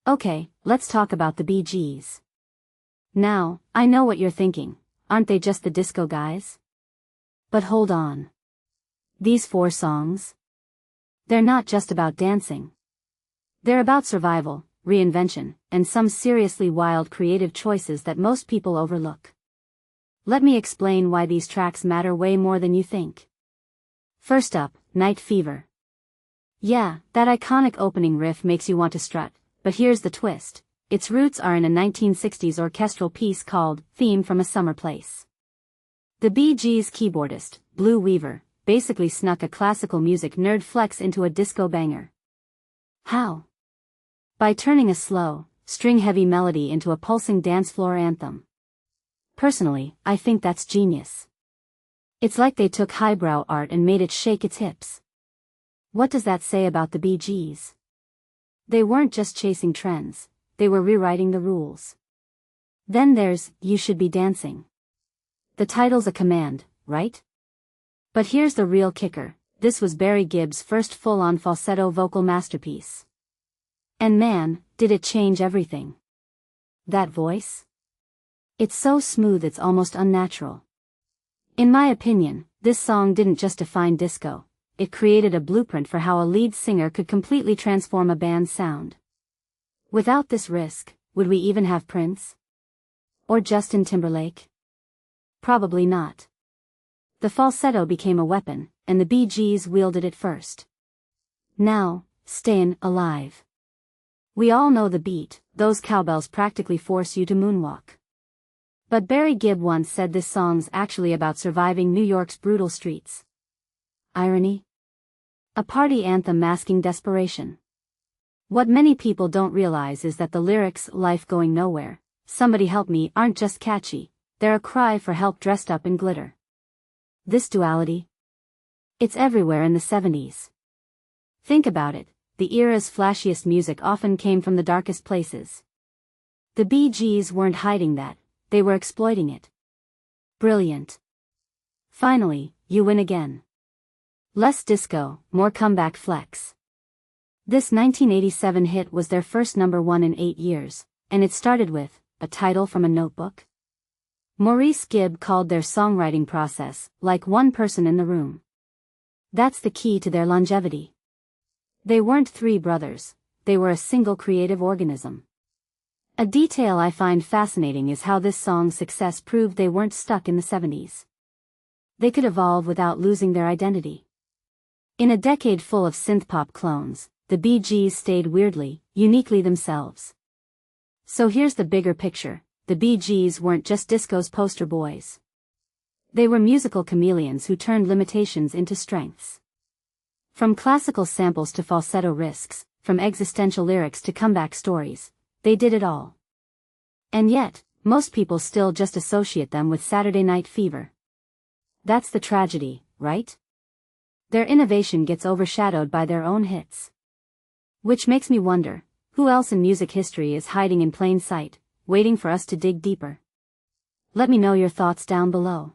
Okay, let's talk about the Bee Gees. Now, I know what you're thinking, aren't they just the disco guys? But hold on. These 4 songs? They're not just about dancing. They're about survival, reinvention, and some seriously wild creative choices that most people overlook. Let me explain why these tracks matter way more than you think. First up, Night Fever. Yeah, that iconic opening riff makes you want to strut, but here's the twist. Its roots are in a 1960s orchestral piece called Theme from a Summer Place. The Bee Gees keyboardist, Blue Weaver, basically snuck a classical music nerd flex into a disco banger. How? By turning a slow, string-heavy melody into a pulsing dance floor anthem. Personally, I think that's genius. It's like they took highbrow art and made it shake its hips. What does that say about the Bee Gees? They weren't just chasing trends, they were rewriting the rules. Then there's You Should Be Dancing. The title's a command, right? But here's the real kicker, this was Barry Gibb's first full-on falsetto vocal masterpiece. And man, did it change everything. That voice? It's so smooth it's almost unnatural. In my opinion, this song didn't just define disco, it created a blueprint for how a lead singer could completely transform a band's sound. Without this risk, would we even have Prince? Or Justin Timberlake? Probably not. The falsetto became a weapon, and the Bee Gees wielded it first. Now, Stayin' Alive. We all know the beat, those cowbells practically force you to moonwalk. But Barry Gibb once said this song's actually about surviving New York's brutal streets. Irony? A party anthem masking desperation. What many people don't realize is that the lyrics, "Life going nowhere, somebody help me," aren't just catchy, they're a cry for help dressed up in glitter. This duality? It's everywhere in the 70s. Think about it, the era's flashiest music often came from the darkest places. The Bee Gees weren't hiding that, they were exploiting it. Brilliant. Finally, you win again. Less disco, more comeback flex. This 1987 hit was their first #1 in 8 years, and it started with a title from a notebook. Maurice Gibb called their songwriting process like one person in the room. That's the key to their longevity. They weren't 3 brothers, they were a single creative organism. A detail I find fascinating is how this song's success proved they weren't stuck in the 70s. They could evolve without losing their identity. In a decade full of synthpop clones, the Bee Gees stayed weirdly, uniquely themselves. So here's the bigger picture, the Bee Gees weren't just disco's poster boys. They were musical chameleons who turned limitations into strengths. From classical samples to falsetto risks, from existential lyrics to comeback stories, they did it all. And yet, most people still just associate them with Saturday Night Fever. That's the tragedy, right? Their innovation gets overshadowed by their own hits. Which makes me wonder, who else in music history is hiding in plain sight, waiting for us to dig deeper? Let me know your thoughts down below.